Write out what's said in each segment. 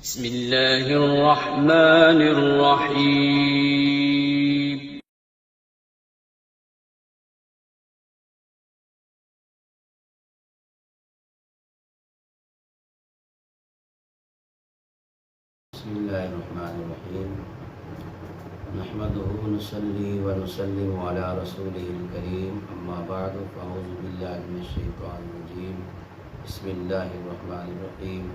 بسم اللہ الرحمن الرحیم بسم اللہ الرحمن الرحیم نحمده ونصلي ونسلم على رسوله الكريم اما بعد فاعوذ باللہ من الشیطان الرجیم بسم اللہ الرحمن الرحیم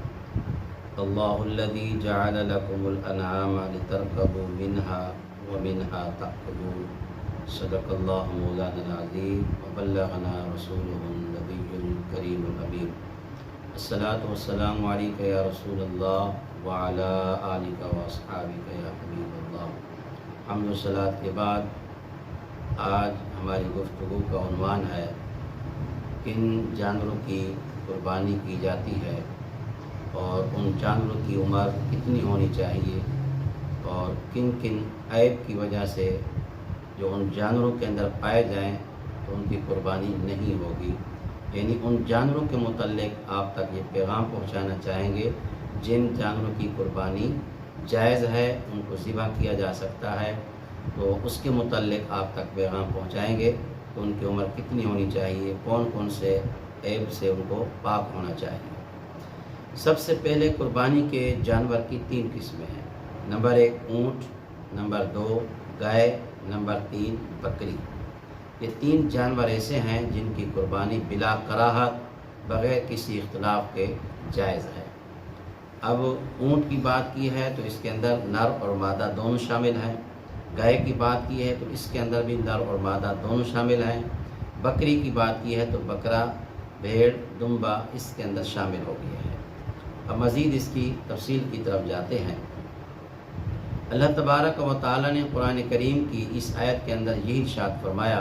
اللہ الذی جعل لكم الانعام لتركبوا منها ومنها تأكلون صدق اللہ مولانا العظیم وبلغنا رسوله النبی الکریم الامین الصلاۃ والسلام علیک یا رسول اللہ وعلی آلک واصحابک یا حبیب اللہ۔ حمد و صلاۃ کے بعد آج ہماری گفتگو کا عنوان ہے کن جانوروں کی قربانی کی جاتی ہے اور ان جانوروں کی عمر کتنی ہونی چاہیے اور کن کن عیب کی وجہ سے جو ان جانوروں کے اندر پائے جائیں تو ان کی قربانی نہیں ہوگی، یعنی ان جانوروں کے متعلق آپ تک یہ پیغام پہنچانا چاہیں گے جن جانوروں کی قربانی جائز ہے، ان کو ذبح کیا جا سکتا ہے، تو اس کے متعلق آپ تک پیغام پہنچائیں گے کہ ان کی عمر کتنی ہونی چاہیے، کون کون سے عیب سے ان کو پاک ہونا چاہیے۔ سب سے پہلے قربانی کے جانور کی 3 قسمیں ہیں۔ نمبر 1 اونٹ، نمبر 2 گائے، نمبر 3 بکری۔ یہ 3 جانور ایسے ہیں جن کی قربانی بلا کراہت بغیر کسی اختلاف کے جائز ہے۔ اب اونٹ کی بات کی ہے تو اس کے اندر نر اور مادہ دونوں شامل ہیں، گائے کی بات کی ہے تو اس کے اندر بھی نر اور مادہ دونوں شامل ہیں، بکری کی بات کی ہے تو بکرا، بھیڑ، دمبا اس کے اندر شامل ہو گیا ہے۔ اب مزید اس کی تفصیل کی طرف جاتے ہیں۔ اللہ تبارک و تعالی نے قرآن کریم کی اس آیت کے اندر یہی ارشاد فرمایا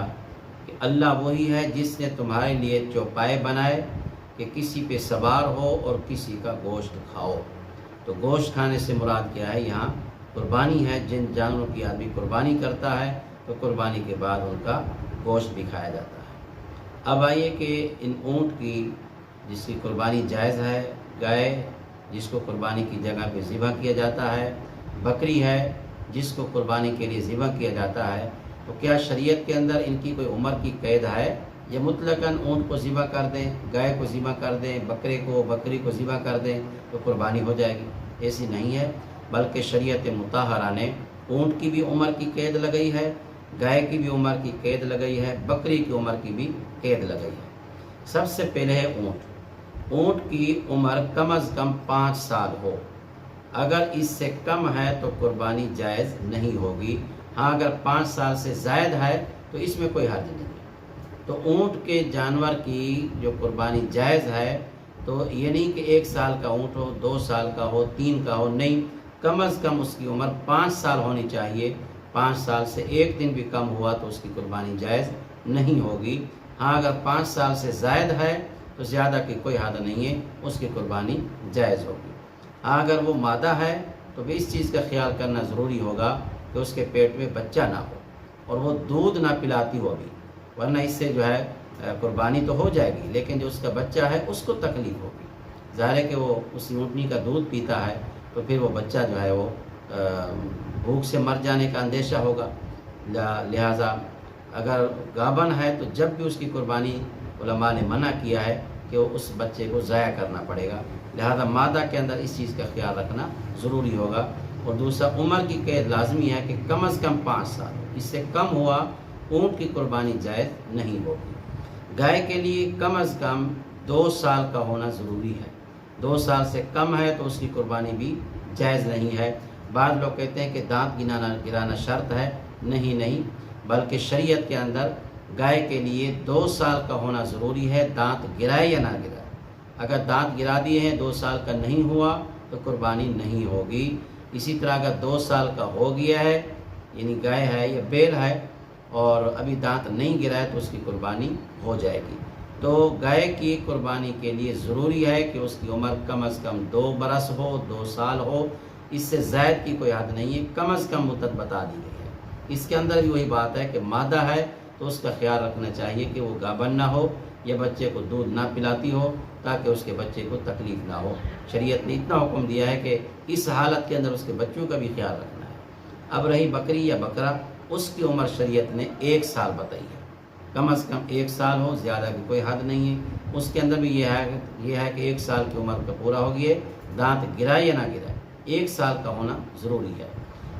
کہ اللہ وہی ہے جس نے تمہارے لیے چوپائے بنائے کہ کسی پہ سوار ہو اور کسی کا گوشت کھاؤ۔ تو گوشت کھانے سے مراد کیا ہے؟ یہاں قربانی ہے۔ جن جانوروں کی آدمی قربانی کرتا ہے تو قربانی کے بعد ان کا گوشت بھی کھایا جاتا ہے۔ اب آئیے کہ ان اونٹ کی جس کی قربانی جائز ہے، گائے جس کو قربانی کی جگہ پہ ذبح کیا جاتا ہے، بکری ہے جس کو قربانی کے لیے ذبح کیا جاتا ہے، تو کیا شریعت کے اندر ان کی کوئی عمر کی قید ہے؟ یہ مطلقاً اونٹ کو ذبح کر دیں، گائے کو ذبح کر دیں، بکری کو ذبح کر دیں تو قربانی ہو جائے گی؟ ایسی نہیں ہے، بلکہ شریعت مطہرہ نے اونٹ کی بھی عمر کی قید لگائی ہے، گائے کی بھی عمر کی قید لگائی ہے، بکری کی عمر کی بھی قید لگائی ہے۔ سب سے پہلے ہے اونٹ۔ اونٹ کی عمر کم از کم 5 سال ہو، اگر اس سے کم ہے تو قربانی جائز نہیں ہوگی۔ ہاں اگر 5 سال سے زائد ہے تو اس میں کوئی حرج نہیں ہے۔ تو اونٹ کے جانور کی جو قربانی جائز ہے تو یہ نہیں کہ 1 سال کا اونٹ ہو، 2 سال کا ہو، 3 کا ہو، نہیں، کم از کم اس کی عمر 5 سال ہونی چاہیے۔ 5 سال سے 1 دن بھی کم ہوا تو اس کی قربانی جائز نہیں ہوگی۔ ہاں اگر 5 سال سے زائد ہے تو زیادہ کی کوئی حد نہیں ہے، اس کی قربانی جائز ہوگی۔ ہاں اگر وہ مادہ ہے تو بھی اس چیز کا خیال کرنا ضروری ہوگا کہ اس کے پیٹ میں بچہ نہ ہو اور وہ دودھ نہ پلاتی ہو بھی، ورنہ اس سے جو ہے قربانی تو ہو جائے گی لیکن جو اس کا بچہ ہے اس کو تکلیف ہوگی۔ ظاہر ہے کہ وہ اس اونٹنی کا دودھ پیتا ہے تو پھر وہ بچہ جو ہے وہ بھوک سے مر جانے کا اندیشہ ہوگا۔ لہٰذا اگر گابن ہے تو جب بھی اس کی قربانی علماء نے منع کیا ہے کہ وہ اس بچے کو ضائع کرنا پڑے گا، لہذا مادہ کے اندر اس چیز کا خیال رکھنا ضروری ہوگا۔ اور دوسرا عمر کی قید لازمی ہے کہ کم از کم 5 سال، اس سے کم ہوا اونٹ کی قربانی جائز نہیں ہوگی۔ گائے کے لیے کم از کم 2 سال کا ہونا ضروری ہے، 2 سال سے کم ہے تو اس کی قربانی بھی جائز نہیں ہے۔ بعض لوگ کہتے ہیں کہ دانت گرانا شرط ہے، نہیں، بلکہ شریعت کے اندر گائے کے لیے 2 سال کا ہونا ضروری ہے، دانت گرائے یا نہ گرائے۔ اگر دانت گرا دیے ہیں 2 سال کا نہیں ہوا تو قربانی نہیں ہوگی۔ اسی طرح اگر 2 سال کا ہو گیا ہے، یعنی گائے ہے یا بیل ہے اور ابھی دانت نہیں گرا ہے تو اس کی قربانی ہو جائے گی۔ تو گائے کی قربانی کے لیے ضروری ہے کہ اس کی عمر کم از کم 2 برس ہو، 2 سال ہو، اس سے زائد کی کوئی حد نہیں ہے، کم از کم مدت بتا دی گئی ہے۔ اس کے اندر بھی وہی بات ہے کہ مادہ ہے تو اس کا خیال رکھنا چاہیے کہ وہ گابن نہ ہو یا بچے کو دودھ نہ پلاتی ہو تاکہ اس کے بچے کو تکلیف نہ ہو۔ شریعت نے اتنا حکم دیا ہے کہ اس حالت کے اندر اس کے بچوں کا بھی خیال رکھنا ہے۔ اب رہی بکری یا بکرا، اس کی عمر شریعت نے 1 سال بتائی ہے، کم از کم 1 سال ہو، زیادہ کی کوئی حد نہیں ہے۔ اس کے اندر بھی یہ ہے کہ 1 سال کی عمر کا پورا ہو گئی ہے، دانت گرائے یا نہ گرائے، 1 سال کا ہونا ضروری ہے۔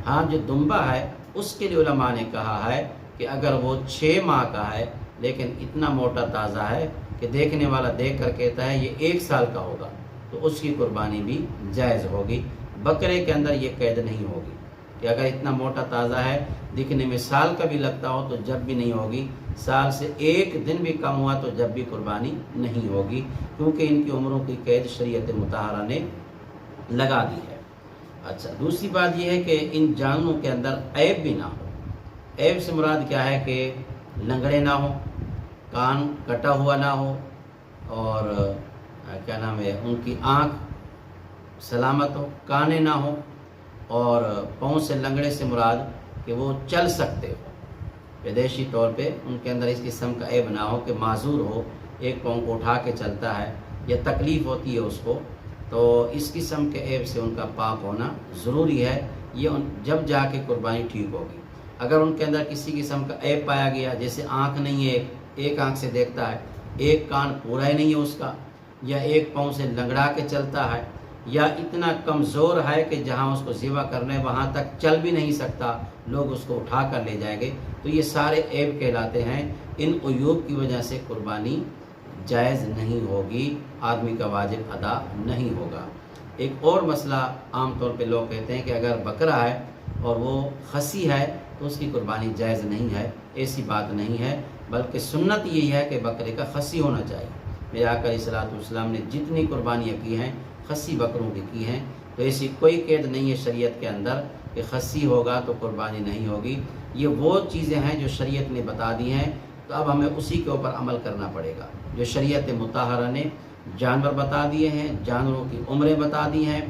ہاں جو دمبا ہے اس کے لیے علماء نے کہا ہے کہ اگر وہ 6 ماہ کا ہے لیکن اتنا موٹا تازہ ہے کہ دیکھنے والا دیکھ کر کہتا ہے یہ 1 سال کا ہوگا، تو اس کی قربانی بھی جائز ہوگی۔ بکرے کے اندر یہ قید نہیں ہوگی کہ اگر اتنا موٹا تازہ ہے، دکھنے میں سال کا بھی لگتا ہو تو جب بھی نہیں ہوگی، سال سے 1 دن بھی کم ہوا تو جب بھی قربانی نہیں ہوگی، کیونکہ ان کی عمروں کی قید شریعت مطہرہ نے لگا دی ہے۔ اچھا، دوسری بات یہ ہے کہ ان جانوروں کے اندر عیب بھی نہ ہو۔ عیب سے مراد کیا ہے کہ لنگڑے نہ ہو، کان کٹا ہوا نہ ہو، اور کیا نام ہے ان کی آنکھ سلامت ہو، کانے نہ ہو، اور پاؤں سے لنگڑے سے مراد کہ وہ چل سکتے ہو، پیدائشی طور پہ ان کے اندر اس قسم کا عیب نہ ہو کہ معذور ہو، ایک پاؤں کو اٹھا کے چلتا ہے یا تکلیف ہوتی ہے اس کو، تو اس قسم کے عیب سے ان کا پاک ہونا ضروری ہے۔ یہ جب جا کے قربانی ٹھیک ہوگی۔ اگر ان کے اندر کسی قسم کا عیب پایا گیا، جیسے آنکھ نہیں ہے، ایک آنکھ سے دیکھتا ہے، ایک کان پورا ہی نہیں ہے اس کا، یا ایک پاؤں سے لنگڑا کے چلتا ہے، یا اتنا کمزور ہے کہ جہاں اس کو ذبح کرنے وہاں تک چل بھی نہیں سکتا، لوگ اس کو اٹھا کر لے جائیں گے، تو یہ سارے عیب کہلاتے ہیں۔ ان عیوب کی وجہ سے قربانی جائز نہیں ہوگی، آدمی کا واجب ادا نہیں ہوگا۔ ایک اور مسئلہ عام طور پہ لوگ کہتے ہیں کہ اگر بکرا ہے اور وہ خصی ہے تو اس کی قربانی جائز نہیں ہے۔ ایسی بات نہیں ہے، بلکہ سنت یہی ہے کہ بکرے کا خصی ہونا چاہیے۔ میرے آقا علیہ الصلوۃ والسلام نے جتنی قربانیاں کی ہیں خصی بکروں کی ہیں، تو ایسی کوئی قید نہیں ہے شریعت کے اندر کہ خصی ہوگا تو قربانی نہیں ہوگی۔ یہ وہ چیزیں ہیں جو شریعت نے بتا دی ہیں، تو اب ہمیں اسی کے اوپر عمل کرنا پڑے گا۔ جو شریعت مطہرہ نے جانور بتا دیے ہیں، جانوروں کی عمریں بتا دی ہیں،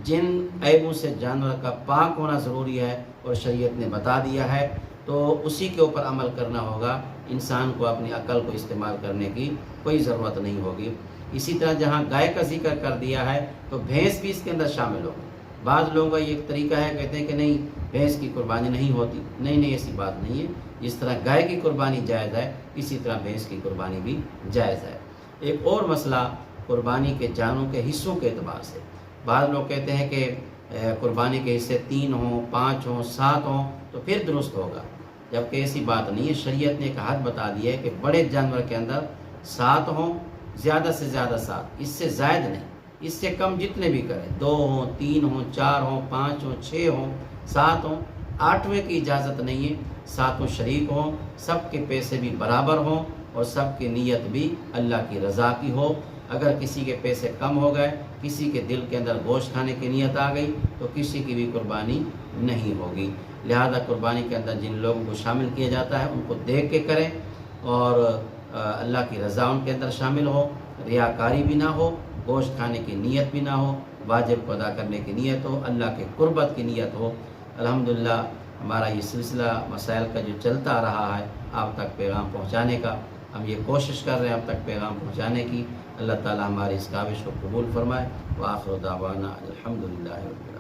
جن عیبوں سے جانور کا پاک ہونا ضروری ہے اور شریعت نے بتا دیا ہے، تو اسی کے اوپر عمل کرنا ہوگا۔ انسان کو اپنی عقل کو استعمال کرنے کی کوئی ضرورت نہیں ہوگی۔ اسی طرح جہاں گائے کا ذکر کر دیا ہے تو بھینس بھی اس کے اندر شامل ہوگی۔ بعض لوگوں کا یہ ایک طریقہ ہے، کہتے ہیں کہ نہیں بھینس کی قربانی نہیں ہوتی۔ نہیں، ایسی بات نہیں ہے۔ جس طرح گائے کی قربانی جائز ہے، اسی طرح بھینس کی قربانی بھی جائز ہے۔ ایک اور مسئلہ قربانی کے جانوروں کے حصوں کے اعتبار سے، بعض لوگ کہتے ہیں کہ قربانی کے حصے 3 ہوں، 5 ہوں، 7 ہوں تو پھر درست ہوگا، جبکہ ایسی بات نہیں ہے۔ شریعت نے ایک حد بتا دی ہے کہ بڑے جانور کے اندر 7 ہوں، زیادہ سے زیادہ 7، اس سے زائد نہیں، اس سے کم جتنے بھی کریں، 2 ہوں، 3 ہوں، 4 ہوں، 5 ہوں، 6 ہوں، 7 ہوں، 8ویں کی اجازت نہیں ہے۔ 7 شریک ہوں، سب کے پیسے بھی برابر ہوں اور سب کی نیت بھی اللہ کی رضا کی ہو۔ اگر کسی کے پیسے کم ہو گئے، کسی کے دل کے اندر گوشت کھانے کی نیت آ گئی، تو کسی کی بھی قربانی نہیں ہوگی۔ لہذا قربانی کے اندر جن لوگوں کو شامل کیا جاتا ہے ان کو دیکھ کے کریں، اور اللہ کی رضا ان کے اندر شامل ہو، ریاکاری بھی نہ ہو، گوشت کھانے کی نیت بھی نہ ہو، واجب کو ادا کرنے کی نیت ہو، اللہ کے قربت کی نیت ہو۔ الحمدللہ ہمارا یہ سلسلہ مسائل کا جو چلتا رہا ہے آپ تک پیغام پہنچانے کا، ہم یہ کوشش کر رہے ہیں آپ تک پیغام پہنچانے کی۔ اللہ تعالی ہماری اس کاوش کو قبول فرمائے۔ وآخر دعوانا الحمدللہ رب العالمین۔